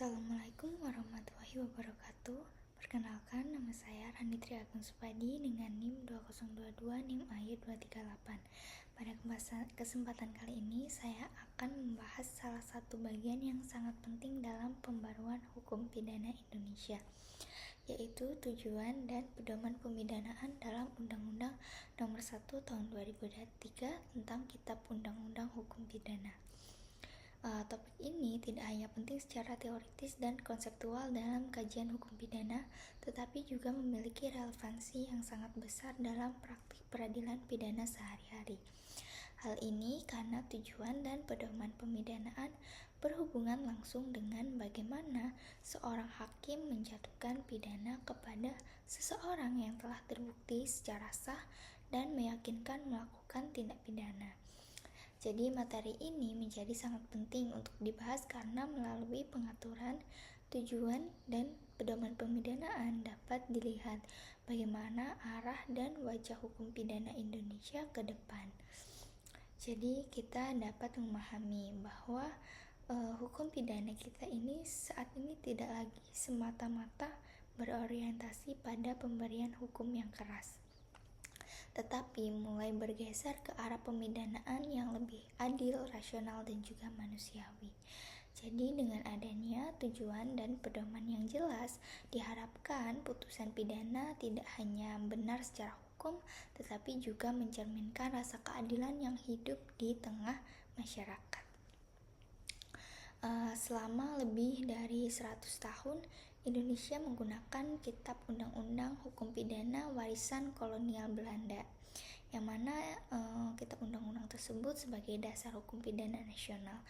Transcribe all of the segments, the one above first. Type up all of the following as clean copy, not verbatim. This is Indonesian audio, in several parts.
Assalamualaikum warahmatullahi wabarakatuh. Perkenalkan, nama saya Ranitri Agung Supadi dengan NIM 2022 NIM AY 238. Pada kesempatan kali ini saya akan membahas salah satu bagian yang sangat penting dalam pembaruan hukum pidana Indonesia, yaitu tujuan dan pedoman pemidanaan dalam Undang-Undang Nomor 1 Tahun 2003 tentang Kitab Undang-Undang Hukum Pidana. Topik ini tidak hanya penting secara teoritis dan konseptual dalam kajian hukum pidana, tetapi juga memiliki relevansi yang sangat besar dalam praktik peradilan pidana sehari-hari. Hal ini karena tujuan dan pedoman pemidanaan berhubungan langsung dengan bagaimana seorang hakim menjatuhkan pidana kepada seseorang yang telah terbukti secara sah dan meyakinkan melakukan tindak pidana. Jadi materi ini menjadi sangat penting untuk dibahas karena melalui pengaturan, tujuan, dan pedoman pemidanaan dapat dilihat bagaimana arah dan wajah hukum pidana Indonesia ke depan. Jadi kita dapat memahami bahwa hukum pidana kita ini saat ini tidak lagi semata-mata berorientasi pada pemberian hukum yang keras, tetapi mulai bergeser ke arah pemidanaan yang lebih adil, rasional, dan juga manusiawi. Jadi dengan adanya tujuan dan pedoman yang jelas, diharapkan putusan pidana tidak hanya benar secara hukum, tetapi juga mencerminkan rasa keadilan yang hidup di tengah masyarakat. Selama lebih dari 100 tahun, Indonesia menggunakan Kitab Undang-Undang Hukum Pidana Warisan Kolonial Belanda, yang mana Kitab Undang-Undang tersebut sebagai dasar hukum pidana nasional.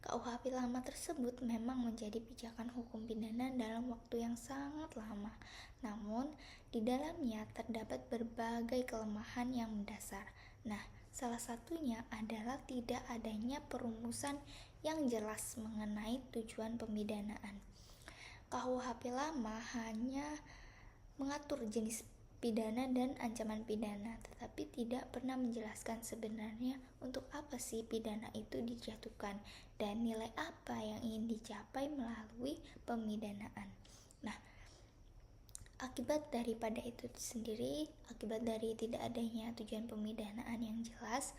KUHP lama tersebut memang menjadi pijakan hukum pidana dalam waktu yang sangat lama, namun di dalamnya terdapat berbagai kelemahan yang mendasar. Nah, salah satunya adalah tidak adanya perumusan yang jelas mengenai tujuan pemidanaan. KUHP lama hanya mengatur jenis pidana dan ancaman pidana, tetapi tidak pernah menjelaskan sebenarnya untuk apa sih pidana itu dijatuhkan dan nilai apa yang ingin dicapai melalui pemidanaan. Nah, akibat dari tidak adanya tujuan pemidanaan yang jelas,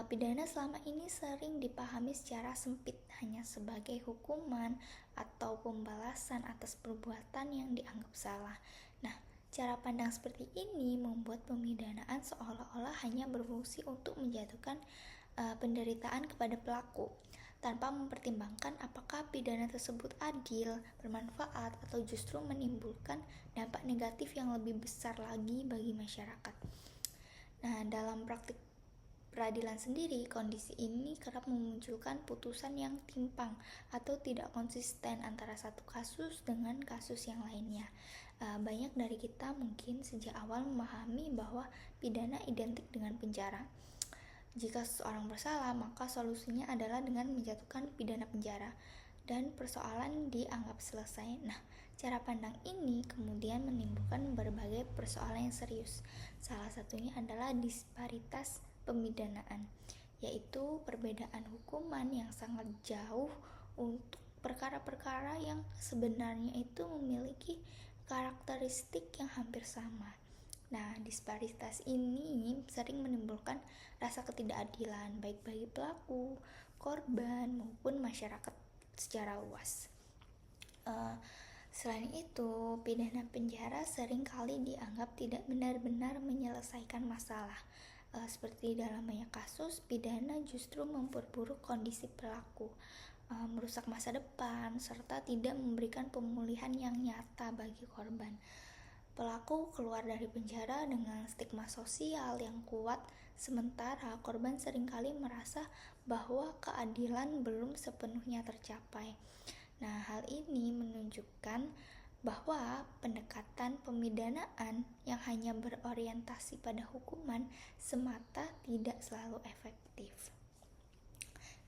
pidana selama ini sering dipahami secara sempit hanya sebagai hukuman atau pembalasan atas perbuatan yang dianggap salah. Nah, cara pandang seperti ini membuat pemidanaan seolah-olah hanya berfungsi untuk menjatuhkan penderitaan kepada pelaku, tanpa mempertimbangkan apakah pidana tersebut adil, bermanfaat, atau justru menimbulkan dampak negatif yang lebih besar lagi bagi masyarakat. Nah, dalam praktik peradilan sendiri, kondisi ini kerap memunculkan putusan yang timpang atau tidak konsisten antara satu kasus dengan kasus yang lainnya. Banyak dari kita mungkin sejak awal memahami bahwa pidana identik dengan penjara. Jika seseorang bersalah, maka solusinya adalah dengan menjatuhkan pidana penjara dan persoalan dianggap selesai. Nah, cara pandang ini kemudian menimbulkan berbagai persoalan yang serius. Salah satunya adalah disparitas pemidanaan, yaitu perbedaan hukuman yang sangat jauh untuk perkara-perkara yang sebenarnya itu memiliki karakteristik yang hampir sama. Nah, disparitas ini sering menimbulkan rasa ketidakadilan baik bagi pelaku, korban, maupun masyarakat secara luas. Selain itu, pidana penjara sering kali dianggap tidak benar-benar menyelesaikan masalah. Seperti dalam banyak kasus, pidana justru memperburuk kondisi pelaku, merusak masa depan, serta tidak memberikan pemulihan yang nyata bagi korban. Pelaku keluar dari penjara dengan stigma sosial yang kuat, sementara korban seringkali merasa bahwa keadilan belum sepenuhnya tercapai. Nah, hal ini menunjukkan bahwa pendekatan pemidanaan yang hanya berorientasi pada hukuman semata tidak selalu efektif.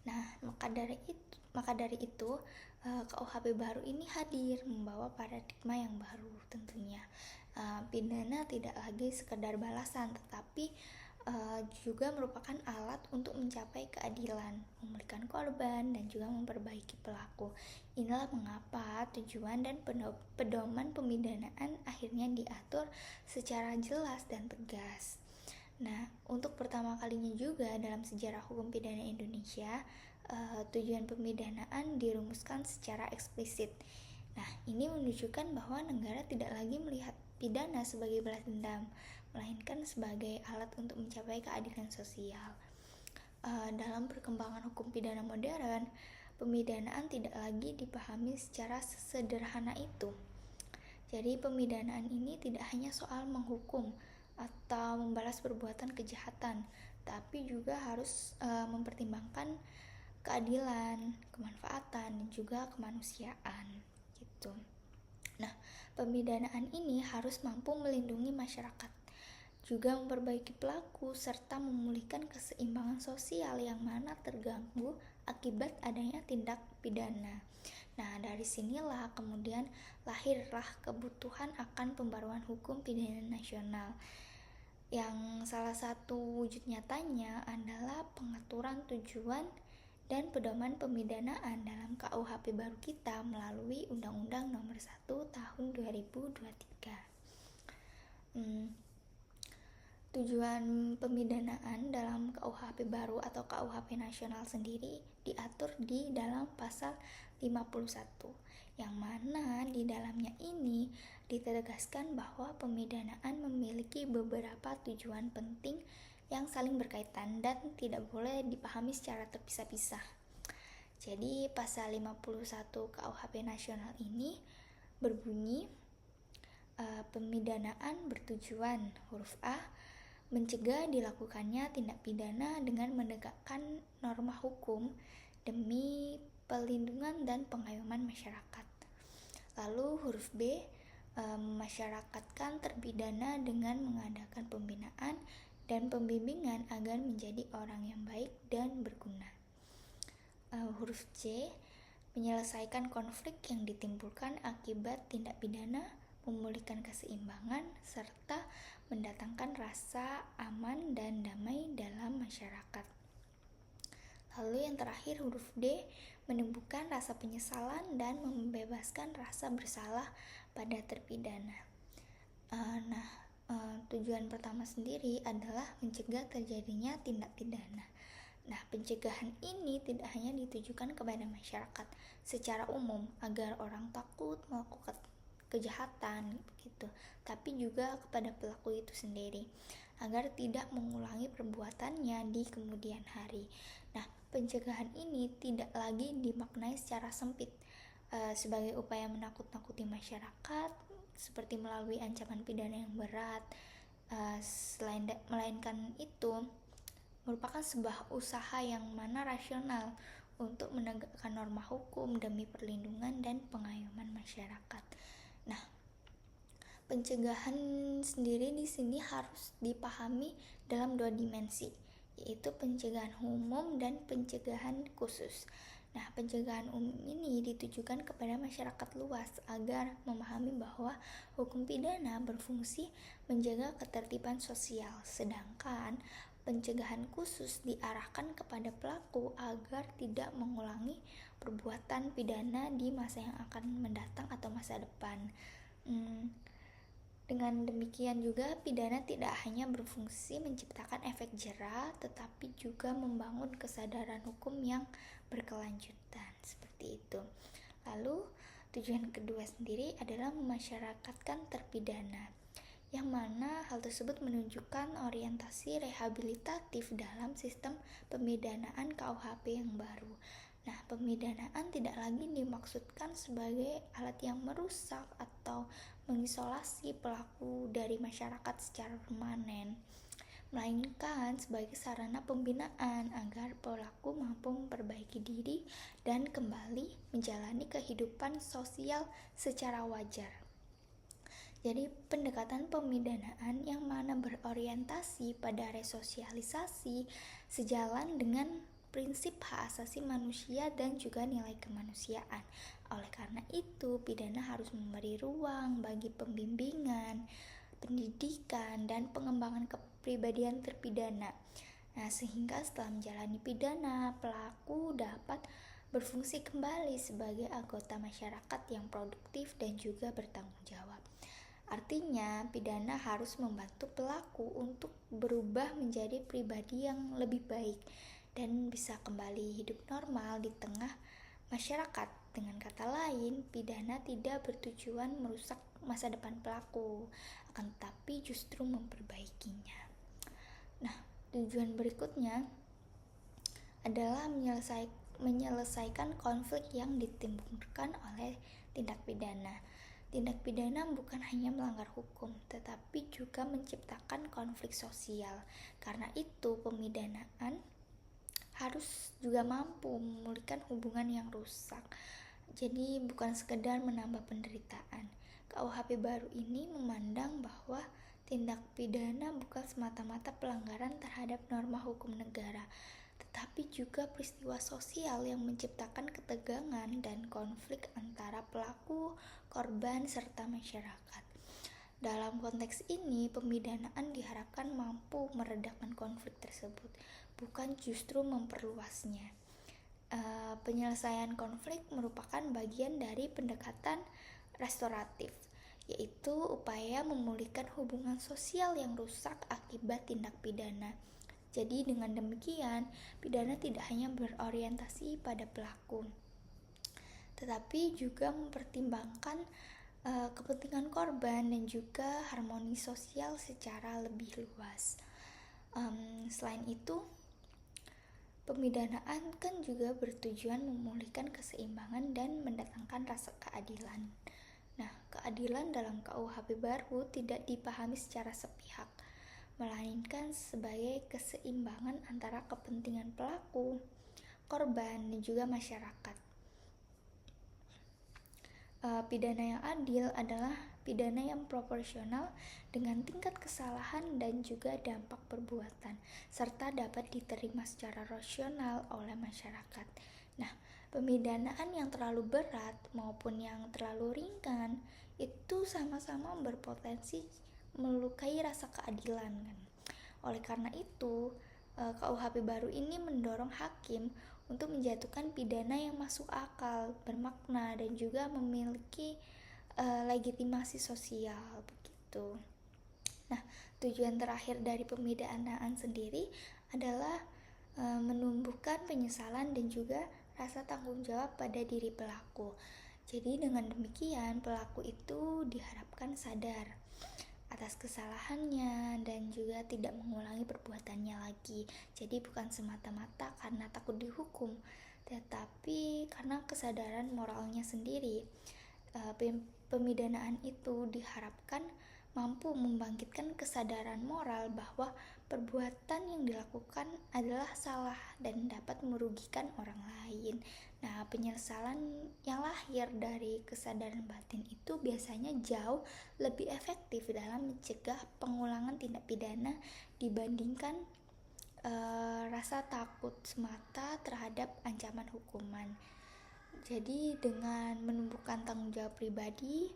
Nah, maka dari itu KUHP baru ini hadir membawa paradigma yang baru tentunya. Pidana tidak lagi sekedar balasan, tetapi juga merupakan alat untuk mencapai keadilan, memulihkan korban, dan juga memperbaiki pelaku. Inilah mengapa tujuan dan pedoman pemidanaan akhirnya diatur secara jelas dan tegas. Nah, untuk pertama kalinya juga dalam sejarah hukum pidana Indonesia, tujuan pemidanaan dirumuskan secara eksplisit. Nah, ini menunjukkan bahwa negara tidak lagi melihat pidana sebagai balas dendam, melainkan sebagai alat untuk mencapai keadilan sosial. Dalam perkembangan hukum pidana modern, pemidanaan tidak lagi dipahami secara sederhana itu. Jadi, pemidanaan ini tidak hanya soal menghukum atau membalas perbuatan kejahatan, tapi juga harus mempertimbangkan keadilan, kemanfaatan, dan juga kemanusiaan gitu. Nah, pemidanaan ini harus mampu melindungi masyarakat, juga memperbaiki pelaku, serta memulihkan keseimbangan sosial yang mana terganggu akibat adanya tindak pidana. Nah, dari sinilah kemudian lahirlah kebutuhan akan pembaruan hukum pidana nasional, yang salah satu wujud nyatanya adalah pengaturan tujuan dan pedoman pemidanaan dalam KUHP baru kita melalui Undang-Undang Nomor 1 Tahun 2023. Tujuan pemidanaan dalam KUHP baru atau KUHP nasional sendiri diatur di dalam pasal 51, yang mana di dalamnya ini ditegaskan bahwa pemidanaan memiliki beberapa tujuan penting yang saling berkaitan dan tidak boleh dipahami secara terpisah-pisah. Jadi pasal 51 KUHP nasional ini berbunyi, pemidanaan bertujuan, huruf A, mencegah dilakukannya tindak pidana dengan menegakkan norma hukum demi pelindungan dan pengayoman masyarakat. Lalu huruf B, memasyarakatkan terpidana dengan mengadakan pembinaan dan pembimbingan agar menjadi orang yang baik dan berguna. Huruf C, menyelesaikan konflik yang ditimbulkan akibat tindak pidana, memulihkan keseimbangan, serta mendatangkan rasa aman dan damai dalam masyarakat. Lalu yang terakhir huruf D, menumbuhkan rasa penyesalan dan membebaskan rasa bersalah pada terpidana. Tujuan pertama sendiri adalah mencegah terjadinya tindak pidana. Nah, pencegahan ini tidak hanya ditujukan kepada masyarakat secara umum agar orang takut melakukan kejahatan gitu, tapi juga kepada pelaku itu sendiri agar tidak mengulangi perbuatannya di kemudian hari. Nah, pencegahan ini tidak lagi dimaknai secara sempit sebagai upaya menakut-nakuti masyarakat seperti melalui ancaman pidana yang berat, melainkan itu merupakan sebuah usaha yang mana rasional untuk menegakkan norma hukum demi perlindungan dan pengayoman masyarakat. Nah, pencegahan sendiri di sini harus dipahami dalam dua dimensi, yaitu pencegahan umum dan pencegahan khusus. Nah, pencegahan umum ini ditujukan kepada masyarakat luas agar memahami bahwa hukum pidana berfungsi menjaga ketertiban sosial, sedangkan pencegahan khusus diarahkan kepada pelaku agar tidak mengulangi perbuatan pidana di masa yang akan mendatang atau masa depan. Dengan demikian juga pidana tidak hanya berfungsi menciptakan efek jera, tetapi juga membangun kesadaran hukum yang berkelanjutan, seperti itu. Lalu tujuan kedua sendiri adalah memasyarakatkan terpidana, yang mana hal tersebut menunjukkan orientasi rehabilitatif dalam sistem pemidanaan KUHP yang baru. Nah, pemidanaan tidak lagi dimaksudkan sebagai alat yang merusak atau mengisolasi pelaku dari masyarakat secara permanen, melainkan sebagai sarana pembinaan agar pelaku mampu memperbaiki diri dan kembali menjalani kehidupan sosial secara wajar. Jadi pendekatan pemidanaan yang mana berorientasi pada resosialisasi sejalan dengan prinsip hak asasi manusia dan juga nilai kemanusiaan. Oleh karena itu, pidana harus memberi ruang bagi pembimbingan, pendidikan, dan pengembangan kepribadian terpidana. Nah, sehingga setelah menjalani pidana, pelaku dapat berfungsi kembali sebagai anggota masyarakat yang produktif dan juga bertanggung jawab. Artinya, pidana harus membantu pelaku untuk berubah menjadi pribadi yang lebih baik dan bisa kembali hidup normal di tengah masyarakat. Dengan kata lain, pidana tidak bertujuan merusak masa depan pelaku, akan tetapi justru memperbaikinya. Nah, tujuan berikutnya adalah menyelesaikan konflik yang ditimbulkan oleh tindak pidana. Tindak pidana bukan hanya melanggar hukum, tetapi juga menciptakan konflik sosial. Karena itu, pemidanaan harus juga mampu memulihkan hubungan yang rusak. Jadi bukan sekedar menambah penderitaan. KUHP baru ini memandang bahwa tindak pidana bukan semata-mata pelanggaran terhadap norma hukum negara, tetapi juga peristiwa sosial yang menciptakan ketegangan dan konflik antara pelaku, korban, serta masyarakat. Dalam konteks ini, pemidanaan diharapkan mampu meredakan konflik tersebut, bukan justru memperluasnya. Penyelesaian konflik merupakan bagian dari pendekatan restoratif, yaitu upaya memulihkan hubungan sosial yang rusak akibat tindak pidana. Jadi dengan demikian, pidana tidak hanya berorientasi pada pelaku, tetapi juga mempertimbangkan kepentingan korban dan juga harmoni sosial secara lebih luas. Selain itu, pemidanaan kan juga bertujuan memulihkan keseimbangan dan mendatangkan rasa keadilan. Nah, keadilan dalam KUHP baru tidak dipahami secara sepihak, melainkan sebagai keseimbangan antara kepentingan pelaku, korban, dan juga masyarakat. Pidana yang adil adalah pidana yang proporsional dengan tingkat kesalahan dan juga dampak perbuatan, serta dapat diterima secara rasional oleh masyarakat. Nah, pemidanaan yang terlalu berat maupun yang terlalu ringan itu sama-sama berpotensi melukai rasa keadilan kan. Oleh karena itu, KUHP baru ini mendorong hakim untuk menjatuhkan pidana yang masuk akal, bermakna, dan juga memiliki legitimasi sosial begitu. Nah, tujuan terakhir dari pemidanaan sendiri adalah menumbuhkan penyesalan dan juga rasa tanggung jawab pada diri pelaku. Jadi dengan demikian pelaku itu diharapkan sadar atas kesalahannya dan juga tidak mengulangi perbuatannya lagi. Jadi bukan semata-mata karena takut dihukum, tetapi karena kesadaran moralnya sendiri. Pemidanaan itu diharapkan mampu membangkitkan kesadaran moral bahwa perbuatan yang dilakukan adalah salah dan dapat merugikan orang lain. Nah, penyesalan yang lahir dari kesadaran batin itu biasanya jauh lebih efektif dalam mencegah pengulangan tindak pidana dibandingkan rasa takut semata terhadap ancaman hukuman. Jadi dengan menumbuhkan tanggung jawab pribadi,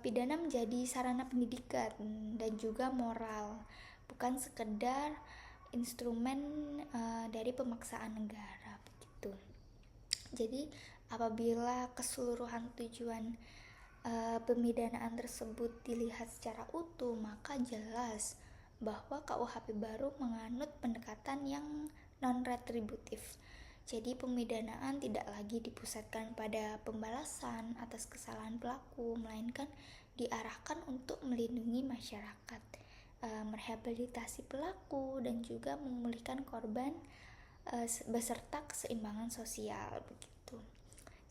pidana menjadi sarana pendidikan dan juga moral, bukan sekedar instrumen dari pemaksaan negara begitu. Jadi apabila keseluruhan tujuan pemidanaan tersebut dilihat secara utuh, maka jelas bahwa KUHP baru menganut pendekatan yang non-retributif. Jadi pemidanaan tidak lagi dipusatkan pada pembalasan atas kesalahan pelaku, melainkan diarahkan untuk melindungi masyarakat, merehabilitasi pelaku, dan juga memulihkan korban beserta keseimbangan sosial begitu.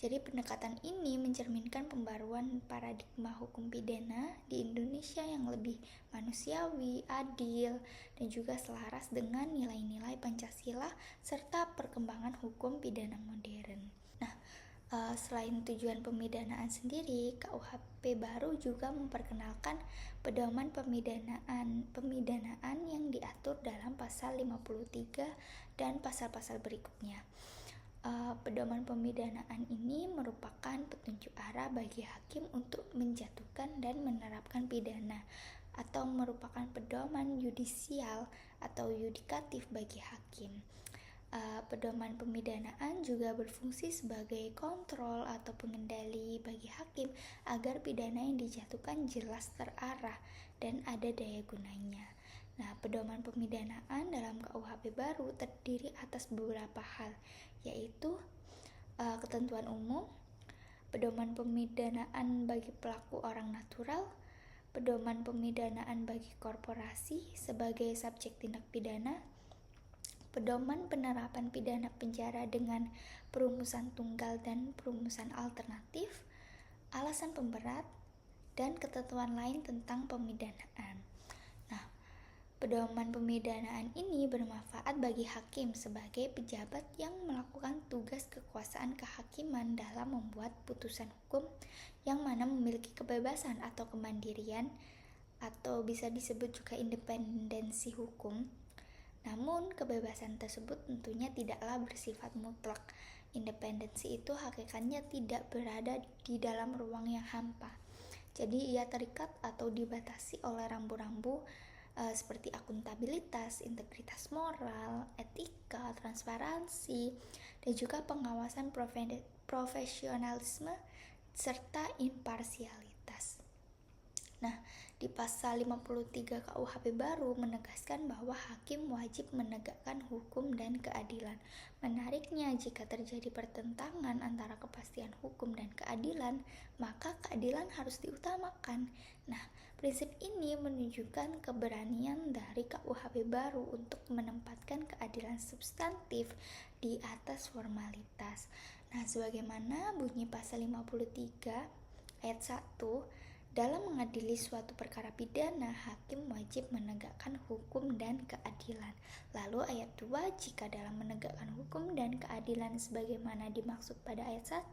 Jadi pendekatan ini mencerminkan pembaruan paradigma hukum pidana di Indonesia yang lebih manusiawi, adil, dan juga selaras dengan nilai-nilai Pancasila serta perkembangan hukum pidana modern. Nah, selain tujuan pemidanaan sendiri, KUHP baru juga memperkenalkan pedoman pemidanaan yang diatur dalam pasal 53 dan pasal-pasal berikutnya. Pedoman pemidanaan ini merupakan petunjuk arah bagi hakim untuk menjatuhkan dan menerapkan pidana, atau merupakan pedoman yudisial atau yudikatif bagi hakim. Pedoman pemidanaan juga berfungsi sebagai kontrol atau pengendali bagi hakim agar pidana yang dijatuhkan jelas terarah dan ada daya gunanya. Nah, pedoman pemidanaan dalam KUHP baru terdiri atas beberapa hal, yaitu ketentuan umum, pedoman pemidanaan bagi pelaku orang natural, pedoman pemidanaan bagi korporasi sebagai subjek tindak pidana, pedoman penerapan pidana penjara dengan perumusan tunggal dan perumusan alternatif, alasan pemberat, dan ketentuan lain tentang pemidanaan. Nah, pedoman pemidanaan ini bermanfaat bagi hakim sebagai pejabat yang melakukan tugas kekuasaan kehakiman dalam membuat putusan hukum yang mana memiliki kebebasan atau kemandirian atau bisa disebut juga independensi hukum. Namun, kebebasan tersebut tentunya tidaklah bersifat mutlak. Independensi itu hakikatnya tidak berada di dalam ruang yang hampa. Jadi, ia terikat atau dibatasi oleh rambu-rambu seperti akuntabilitas, integritas moral, etika, transparansi, dan juga pengawasan profesionalisme serta imparsialitas. Nah, di pasal 53 KUHP baru menegaskan bahwa hakim wajib menegakkan hukum dan keadilan. Menariknya, jika terjadi pertentangan antara kepastian hukum dan keadilan, maka keadilan harus diutamakan. Nah, prinsip ini menunjukkan keberanian dari KUHP baru untuk menempatkan keadilan substantif di atas formalitas. Nah, sebagaimana bunyi pasal 53 ayat 1, dalam mengadili suatu perkara pidana, hakim wajib menegakkan hukum dan keadilan. Lalu ayat 2, jika dalam menegakkan hukum dan keadilan sebagaimana dimaksud pada ayat 1,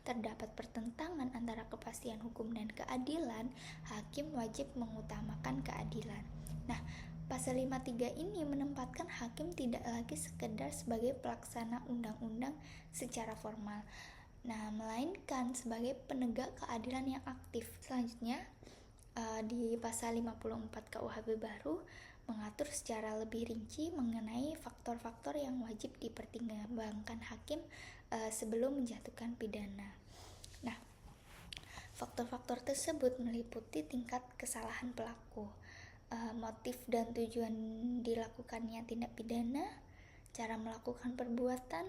terdapat pertentangan antara kepastian hukum dan keadilan, hakim wajib mengutamakan keadilan. Nah, pasal 53 ini menempatkan hakim tidak lagi sekedar sebagai pelaksana undang-undang secara formal, melainkan sebagai penegak keadilan yang aktif. Selanjutnya, di pasal 54 KUHP baru mengatur secara lebih rinci mengenai faktor-faktor yang wajib dipertimbangkan hakim sebelum menjatuhkan pidana. Nah, faktor-faktor tersebut meliputi tingkat kesalahan pelaku, motif dan tujuan dilakukannya tindak pidana, cara melakukan perbuatan,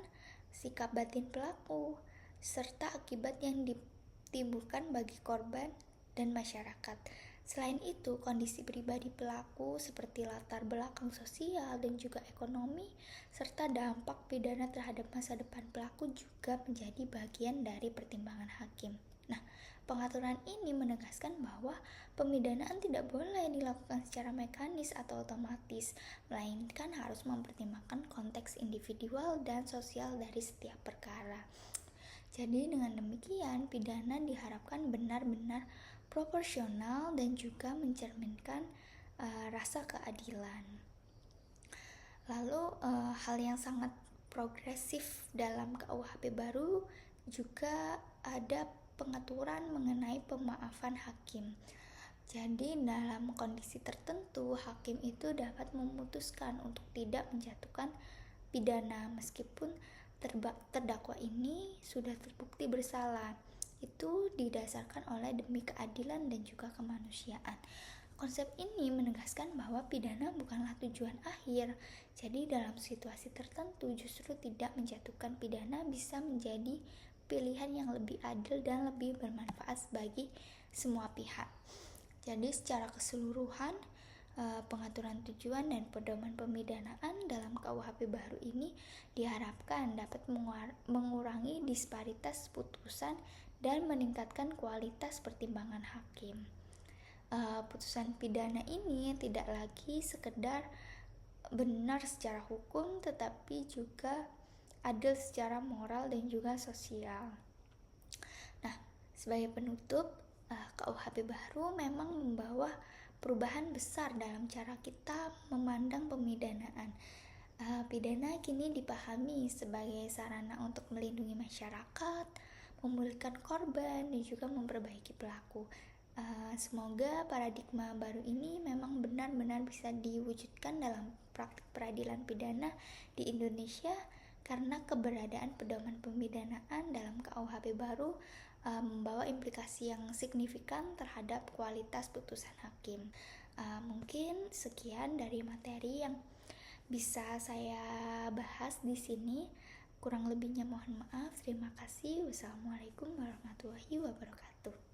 sikap batin pelaku, serta akibat yang ditimbulkan bagi korban dan masyarakat. Selain itu, kondisi pribadi pelaku seperti latar belakang sosial dan juga ekonomi, serta dampak pidana terhadap masa depan pelaku juga menjadi bagian dari pertimbangan hakim. Nah, pengaturan ini menegaskan bahwa pemidanaan tidak boleh dilakukan secara mekanis atau otomatis, melainkan harus mempertimbangkan konteks individual dan sosial dari setiap perkara. Jadi dengan demikian, pidana diharapkan benar-benar proporsional dan juga mencerminkan rasa keadilan. Lalu hal yang sangat progresif dalam KUHP baru juga ada pengaturan mengenai pemaafan hakim. Jadi dalam kondisi tertentu, hakim itu dapat memutuskan untuk tidak menjatuhkan pidana meskipun terdakwa ini sudah terbukti bersalah. Itu didasarkan oleh demi keadilan dan juga kemanusiaan. Konsep ini menegaskan bahwa pidana bukanlah tujuan akhir. Jadi dalam situasi tertentu justru tidak menjatuhkan pidana bisa menjadi pilihan yang lebih adil dan lebih bermanfaat bagi semua pihak. Jadi secara keseluruhan, pengaturan tujuan dan pedoman pemidanaan dalam KUHP baru ini diharapkan dapat mengurangi disparitas putusan dan meningkatkan kualitas pertimbangan hakim. Putusan pidana ini tidak lagi sekedar benar secara hukum, tetapi juga adil secara moral dan juga sosial. Nah, sebagai penutup, KUHP baru memang membawa perubahan besar dalam cara kita memandang pemidanaan. Pidana kini dipahami sebagai sarana untuk melindungi masyarakat, memulihkan korban, dan juga memperbaiki pelaku. Semoga paradigma baru ini memang benar-benar bisa diwujudkan dalam praktik peradilan pidana di Indonesia, karena keberadaan pedoman pemidanaan dalam KUHP baru membawa implikasi yang signifikan terhadap kualitas putusan hakim. Mungkin sekian dari materi yang bisa saya bahas di sini. Kurang lebihnya mohon maaf. Terima kasih. Wassalamualaikum warahmatullahi wabarakatuh.